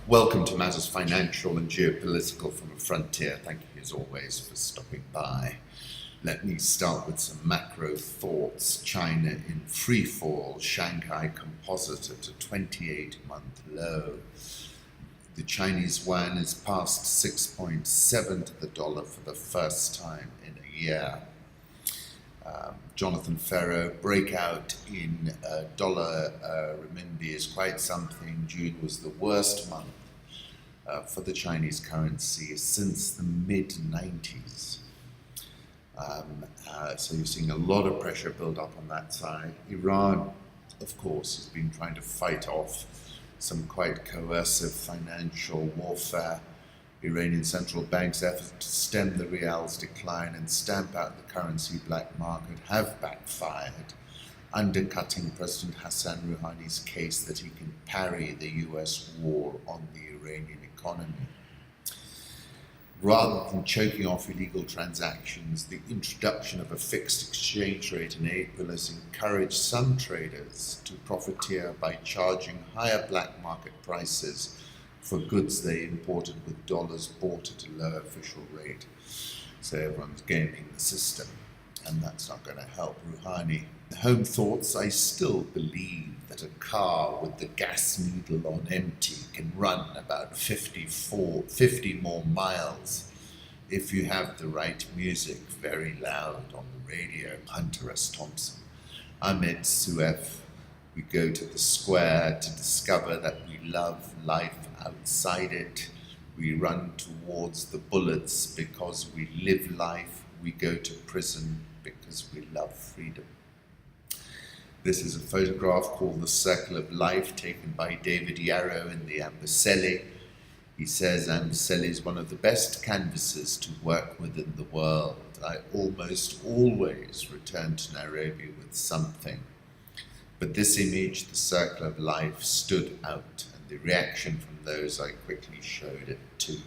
Welcome to Matters Financial and Geopolitical from a Frontier. Thank you as always for stopping by. Let me start with some macro thoughts. China in free fall, Shanghai Composite at a 28-month low. The Chinese yuan is past 6.7 to the dollar for the first time in a year. Jonathan Ferro, breakout in dollar renminbi is quite something. June was the worst month for the Chinese currency since the mid-90s. So you're seeing a lot of pressure build up on that side. Iran, of course, has been trying to fight off some quite coercive financial warfare. Iranian central bank's efforts to stem the rial's decline and stamp out the currency black market have backfired, undercutting President Hassan Rouhani's case that he can parry the US war on the Iranian economy. Rather than choking off illegal transactions, the introduction of a fixed exchange rate in April has encouraged some traders to profiteer by charging higher black market prices for goods they imported with dollars bought at a low official rate. So everyone's gaming the system, and that's not going to help Rouhani. Home thoughts: I still believe that a car with the gas needle on empty can run about 50 more miles if you have the right music very loud on the radio. Hunter S. Thompson. Ahmed Suef. We go to the square to discover that we love life outside it. We run towards the bullets because we live life. We go to prison because we love freedom. This is a photograph called The Circle of Life, taken by David Yarrow in the Amboseli. He says Amboseli is one of the best canvases to work with in the world. I almost always return to Nairobi with something. But this image, The Circle of Life, stood out, and the reaction from those I quickly showed it to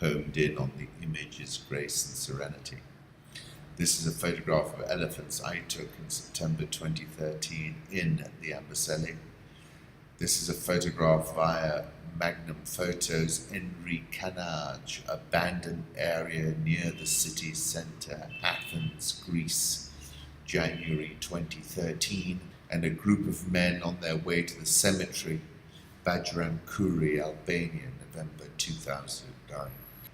homed in on the image's grace and serenity. This is a photograph of elephants I took in September 2013 in the Amboseli. This is a photograph via Magnum Photos Henri Canage, abandoned area near the city centre, Athens, Greece, January 2013, and a group of men on their way to the cemetery, Bajram Kuri, Albania, November 2009.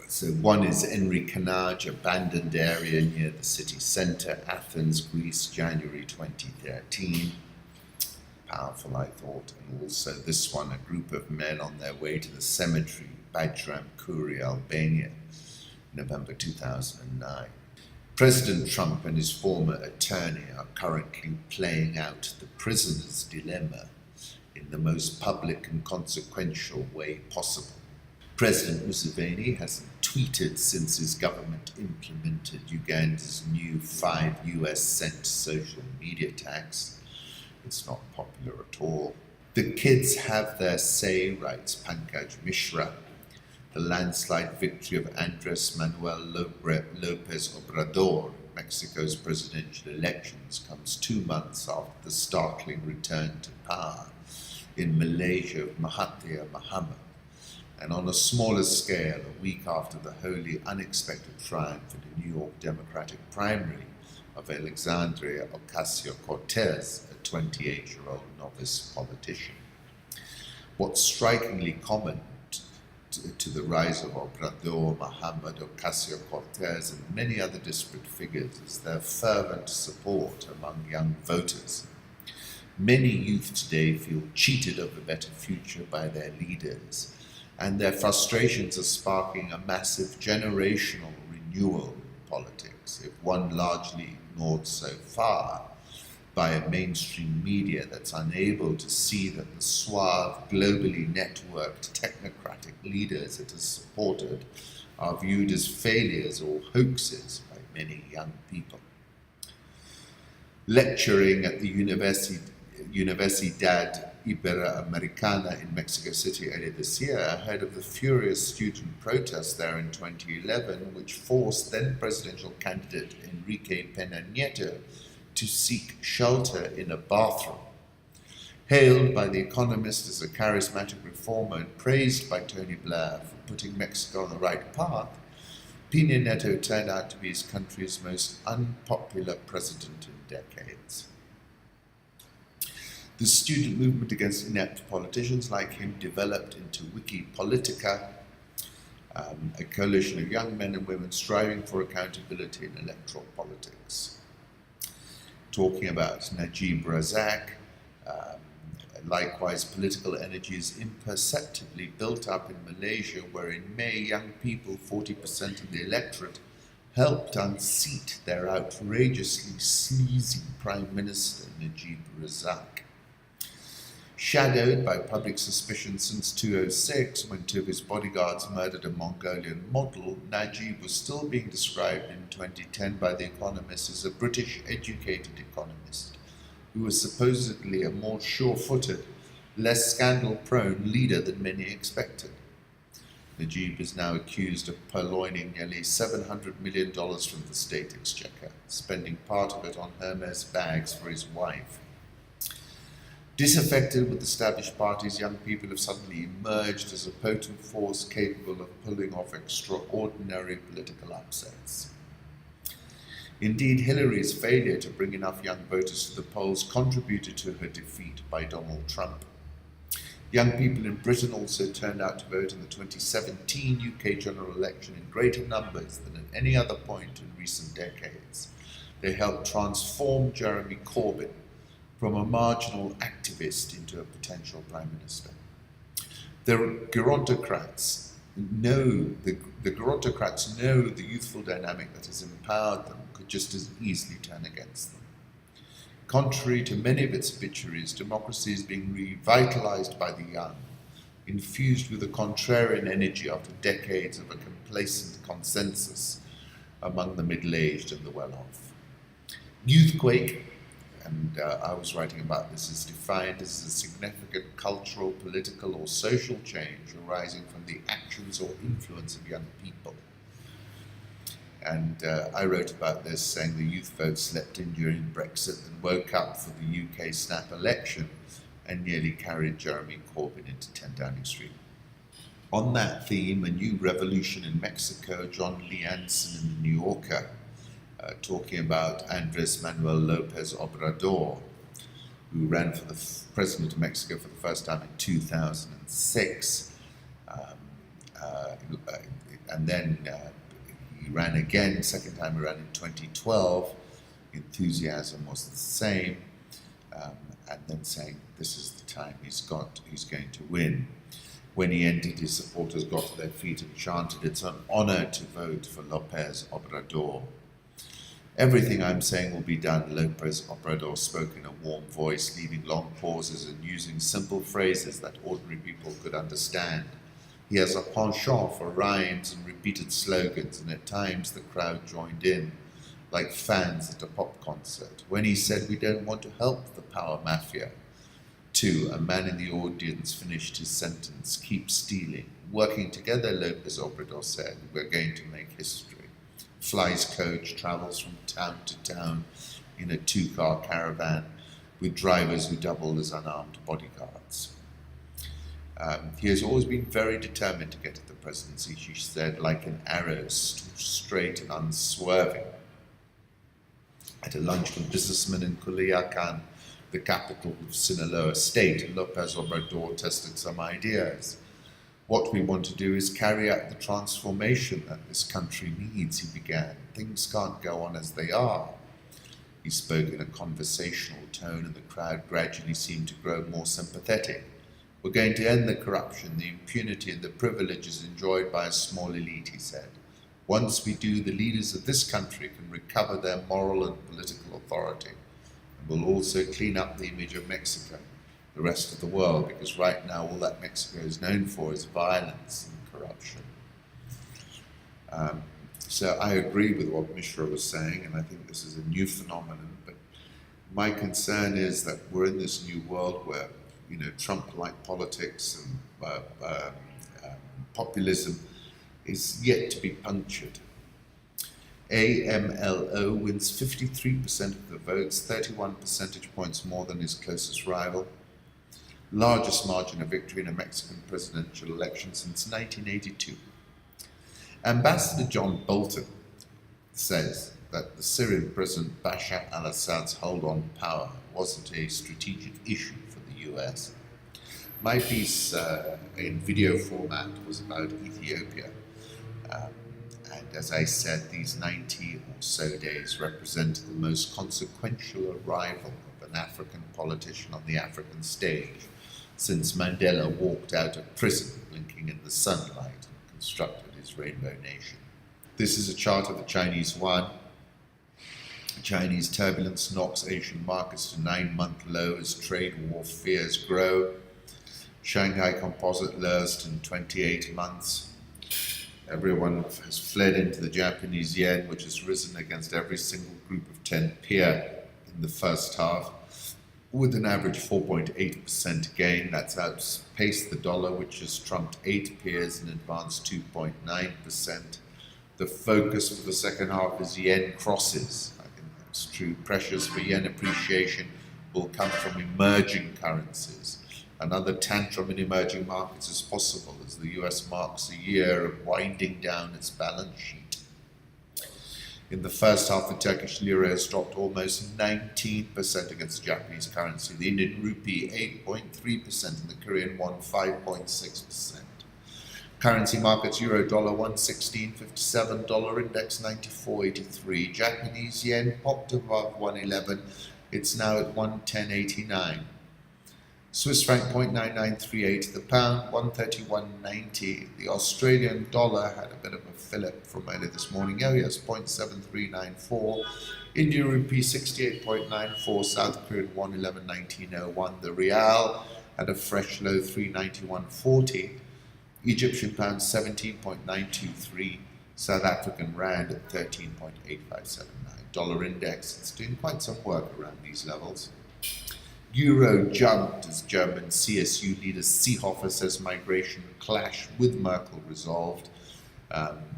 So one is Henri Canage, abandoned area near the city centre, Athens, Greece, January 2013. Powerful, I thought. And also this one, a group of men on their way to the cemetery, Bajram Kuri, Albania, November 2009. President Trump and his former attorney are currently playing out the prisoner's dilemma in the most public and consequential way possible. President Museveni hasn't tweeted since his government implemented Uganda's new 5 US cent social media tax. It's not popular at all. The kids have their say, writes Pankaj Mishra. The landslide victory of Andres Manuel Lopez Obrador in Mexico's presidential elections comes 2 months after the startling return to power in Malaysia of Mahathir Mohamad, and on a smaller scale, a week after the wholly unexpected triumph in the New York Democratic primary of Alexandria Ocasio-Cortez, a 28-year-old novice politician. What's strikingly common to the rise of Obrador, Mohamad, Ocasio-Cortez, and many other disparate figures is their fervent support among young voters. Many youth today feel cheated of a better future by their leaders, and their frustrations are sparking a massive generational renewal in politics, if one largely ignored so far by a mainstream media that's unable to see that the suave, globally networked technocratic leaders it has supported are viewed as failures or hoaxes by many young people. Lecturing at the Universidad Iberoamericana in Mexico City earlier this year, ahead of the furious student protests there in 2011, which forced then presidential candidate Enrique Peña Nieto to seek shelter in a bathroom. Hailed by The Economist as a charismatic reformer and praised by Tony Blair for putting Mexico on the right path, Peña Nieto turned out to be his country's most unpopular president in decades. The student movement against inept politicians like him developed into Wikipolitica, a coalition of young men and women striving for accountability in electoral politics. Talking about Najib Razak, likewise, political energy is imperceptibly built up in Malaysia, where in May, young people, 40% of the electorate, helped unseat their outrageously sleazy Prime Minister, Najib Razak. Shadowed by public suspicion since 2006, when two of his bodyguards murdered a Mongolian model, Najib was still being described in 2010 by The Economist as a British-educated economist, who was supposedly a more sure-footed, less scandal-prone leader than many expected. Najib is now accused of purloining nearly $700 million from the state exchequer, spending part of it on Hermes bags for his wife. Disaffected with established parties, young people have suddenly emerged as a potent force capable of pulling off extraordinary political upsets. Indeed, Hillary's failure to bring enough young voters to the polls contributed to her defeat by Donald Trump. Young people in Britain also turned out to vote in the 2017 UK general election in greater numbers than at any other point in recent decades. They helped transform Jeremy Corbyn from a marginal activist into a potential prime minister. The gerontocrats know the youthful dynamic that has empowered them could just as easily turn against them. Contrary to many of its obituaries, democracy is being revitalized by the young, infused with a contrarian energy after decades of a complacent consensus among the middle-aged and the well-off. Youthquake, and I was writing about this, is defined as a significant cultural, political, or social change arising from the actions or influence of young people. And I wrote about this, saying the youth vote slept in during Brexit and woke up for the UK snap election and nearly carried Jeremy Corbyn into 10 Downing Street. On that theme, a new revolution in Mexico, John Lee Anson in the New Yorker, talking about Andres Manuel Lopez Obrador, who ran for the president of Mexico for the first time in 2006, and then he ran again. Second time he ran in 2012. Enthusiasm was the same, and then saying this is the time he's going to win. When he ended, his supporters got to their feet and chanted, "It's an honor to vote for Lopez Obrador." Everything I'm saying will be done, Lopez Obrador spoke in a warm voice, leaving long pauses and using simple phrases that ordinary people could understand. He has a penchant for rhymes and repeated slogans, and at times the crowd joined in, like fans at a pop concert. When he said, "We don't want to help the power mafia," too, a man in the audience finished his sentence, "Keep stealing." Working together, Lopez Obrador said, "We're going to make history." Flies coach, travels from town to town in a 2-car caravan with drivers who double as unarmed bodyguards. He has always been very determined to get to the presidency, she said, like an arrow, straight and unswerving. At a lunch with businessmen in Culiacan, the capital of Sinaloa state, Lopez Obrador tested some ideas. "What we want to do is carry out the transformation that this country needs," he began. "Things can't go on as they are." He spoke in a conversational tone, and the crowd gradually seemed to grow more sympathetic. "We're going to end the corruption, the impunity, and the privileges enjoyed by a small elite," he said. "Once we do, the leaders of this country can recover their moral and political authority, and we'll also clean up the image of Mexico, the rest of the world, because right now all that Mexico is known for is violence and corruption." So I agree with what Mishra was saying, and I think this is a new phenomenon, but my concern is that we're in this new world where, Trump-like politics and populism is yet to be punctured. AMLO wins 53% of the votes, 31 percentage points more than his closest rival. largest margin of victory in a Mexican presidential election since 1982. Ambassador John Bolton says that the Syrian President Bashar al-Assad's hold on power wasn't a strategic issue for the US. My piece in video format was about Ethiopia. And as I said, these 90 or so days represent the most consequential arrival of an African politician on the African stage since Mandela walked out of prison blinking in the sunlight and constructed his rainbow nation. This is a chart of the Chinese yuan. Chinese turbulence knocks Asian markets to 9-month low as trade war fears grow. Shanghai Composite lowest in 28 months. Everyone has fled into the Japanese yen, which has risen against every single group of 10 peer in the first half, with an average 4.8% gain. That's outpaced the dollar, which has trumped 8 peers and advanced 2.9%. The focus for the second half is yen crosses. I think that's true. Pressures for yen appreciation will come from emerging currencies. Another tantrum in emerging markets is possible as the US marks a year of winding down its balance sheet. In the first half, the Turkish lira has dropped almost 19% against the Japanese currency, the Indian rupee 8.3%, and the Korean won 5.6%. Currency markets: euro dollar 116.57, dollar index 94.83, Japanese yen popped above 111, it's now at 110.89. Swiss franc 0.9938, the pound 131.90, the Australian dollar had a bit of a fillip from earlier this morning, oh yes, 0.7394, Indian rupee 68.94, South Korean 111.1901, the Rial had a fresh low 391.40, Egyptian pound 17.923, South African rand at 13.8579, dollar index, it's doing quite some work around these levels. Euro jumped as German CSU leader Seehofer says migration clash with Merkel resolved.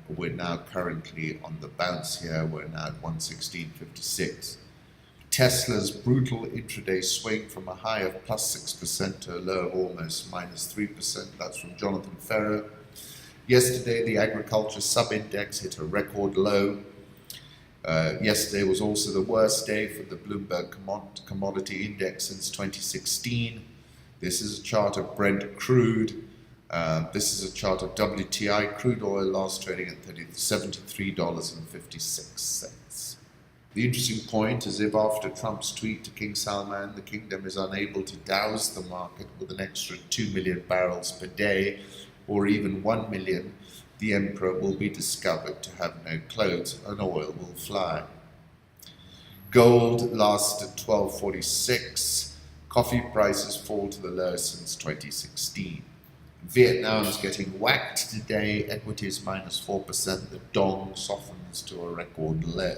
We're now currently on the bounce here. We're now at 116.56. Tesla's brutal intraday swing from a high of plus 6% to a low of almost minus 3%. That's from Jonathan Ferro. Yesterday, the agriculture sub-index hit a record low. Yesterday was also the worst day for the Bloomberg Commodity Index since 2016. This is a chart of Brent crude. This is a chart of WTI crude oil, last trading at $73.56. The interesting point is if after Trump's tweet to King Salman, the kingdom is unable to douse the market with an extra 2 million barrels per day, or even 1 million, the emperor will be discovered to have no clothes and oil will fly. Gold last at 12.46. Coffee prices fall to the lowest since 2016. Vietnam's getting whacked today. Equities minus 4%. The dong softens to a record low.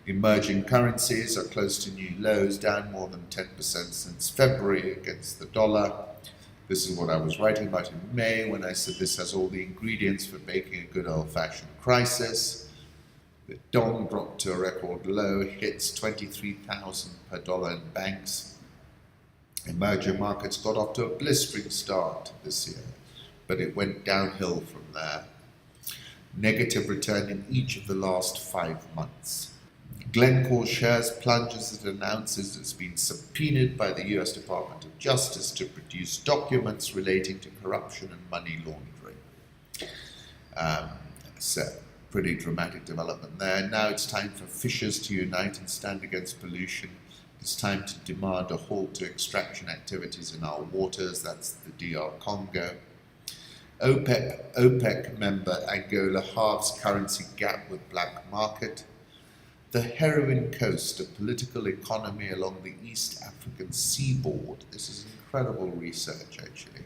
Emerging currencies are close to new lows, down more than 10% since February against the dollar. This is what I was writing about in May when I said this has all the ingredients for making a good old-fashioned crisis. The dong dropped to a record low, hits 23,000 per dollar in banks. Emerging markets got off to a blistering start this year, but it went downhill from there. Negative return in each of the last 5 months. Glencore shares plunge as it announces it's been subpoenaed by the US Department of Justice to produce documents relating to corruption and money laundering. So, pretty dramatic development there. Now it's time for fishers to unite and stand against pollution. It's time to demand a halt to extraction activities in our waters. That's the DR Congo. OPEC member Angola halves currency gap with black market. The heroin coast, a political economy along the East African seaboard. This is incredible research, actually.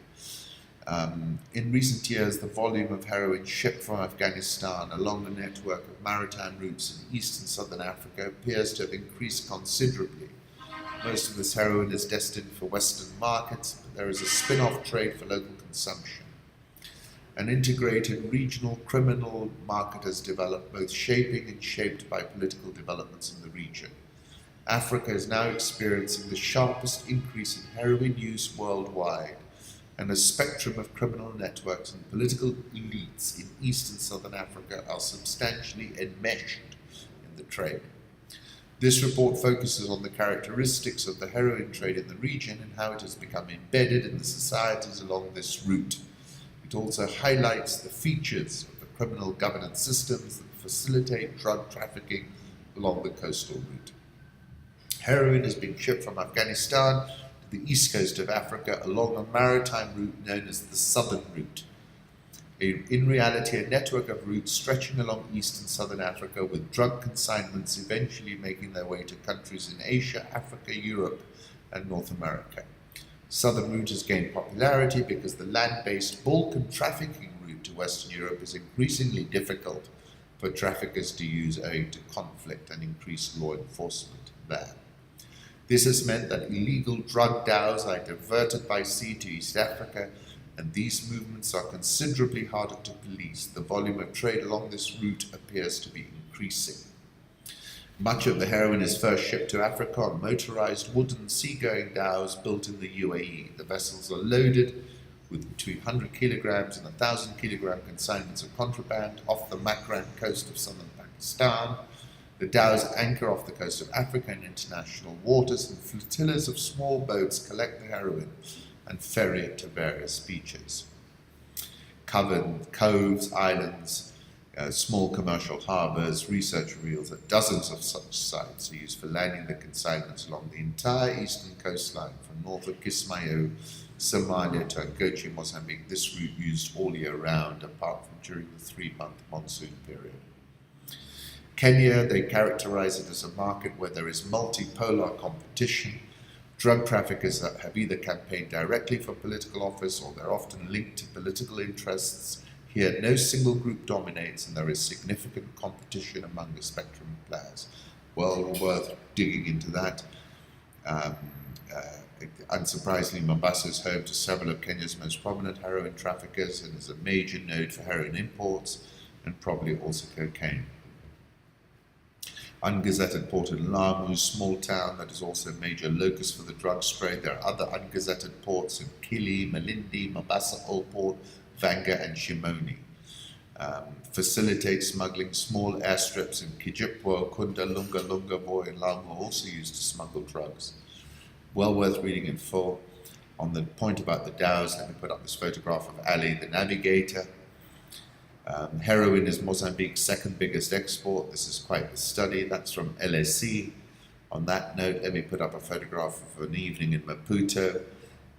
In recent years, the volume of heroin shipped from Afghanistan along the network of maritime routes in East and Southern Africa appears to have increased considerably. Most of this heroin is destined for Western markets, but there is a spin-off trade for local consumption. An integrated regional criminal market has developed, both shaping and shaped by political developments in the region. Africa is now experiencing the sharpest increase in heroin use worldwide, and a spectrum of criminal networks and political elites in East and Southern Africa are substantially enmeshed in the trade. This report focuses on the characteristics of the heroin trade in the region and how it has become embedded in the societies along this route. It also highlights the features of the criminal governance systems that facilitate drug trafficking along the coastal route. Heroin is being shipped from Afghanistan to the east coast of Africa along a maritime route known as the Southern Route. In reality, a network of routes stretching along East and Southern Africa, with drug consignments eventually making their way to countries in Asia, Africa, Europe, and North America. Southern Route has gained popularity because the land-based bulk and trafficking route to Western Europe is increasingly difficult for traffickers to use owing to conflict and increased law enforcement there. This has meant that illegal drug dhows are diverted by sea to East Africa, and these movements are considerably harder to police. The volume of trade along this route appears to be increasing. Much of the heroin is first shipped to Africa on motorized wooden seagoing dhows built in the UAE. The vessels are loaded with between 100 kilograms and 1,000 kilogram consignments of contraband off the Makran coast of southern Pakistan. The dhows anchor off the coast of Africa in international waters, and flotillas of small boats collect the heroin and ferry it to various beaches. Covered coves, islands, small commercial harbours, research reveals that dozens of such sites are used for landing the consignments along the entire eastern coastline from north of Kismayo, Somalia to Angoche, Mozambique. This route used all year round, apart from during the 3-month monsoon period. Kenya, they characterize it as a market where there is multipolar competition. Drug traffickers have either campaigned directly for political office or they're often linked to political interests. Here, no single group dominates, and there is significant competition among the spectrum of players. Well worth digging into that. Unsurprisingly, Mombasa is home to several of Kenya's most prominent heroin traffickers and is a major node for heroin imports and probably also cocaine. Ungazetted port in Lamu, small town that is also a major locus for the drugs trade. There are other ungazetted ports in Kili, Malindi, Mombasa Old Port, Vanga, and Shimoni. Facilitate smuggling. Small airstrips in Kijipwa, Kunda, Lunga, Lungabo, and Lamu are also used to smuggle drugs. Well worth reading in full. On the point about the dhows, let me put up this photograph of Ali, the navigator. Heroin is Mozambique's second biggest export. This is quite the study. That's from LSE. On that note, let me put up a photograph of an evening in Maputo.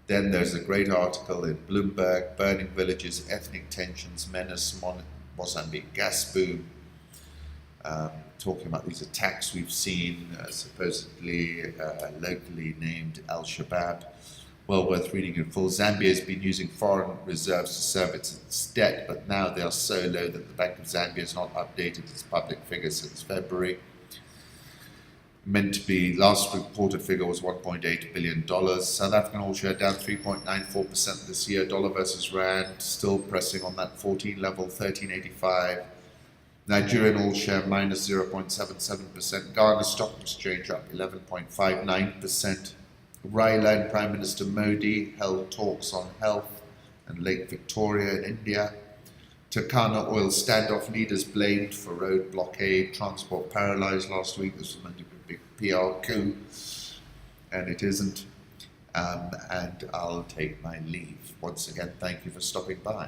Then there's a great article in Bloomberg, Burning Villages, Ethnic Tensions, Menace, Mozambique Gas Boom, talking about these attacks we've seen, supposedly locally named Al-Shabaab. Well worth reading in full. Zambia has been using foreign reserves to service its debt, but now they are so low that the Bank of Zambia has not updated its public figures since February. Meant to be, last reported figure was $1.8 billion. South African oil share down 3.94% this year. Dollar versus rand still pressing on that 14 level, 13.85. Nigerian oil share minus 0.77%. Ghana Stock Exchange up 11.59%. Raila and Prime Minister Modi held talks on health and Lake Victoria in India. Turkana oil standoff leaders blamed for road blockade, transport paralysed last week. This was meant to be a big PR coup, and it isn't. And I'll take my leave. Once again, thank you for stopping by.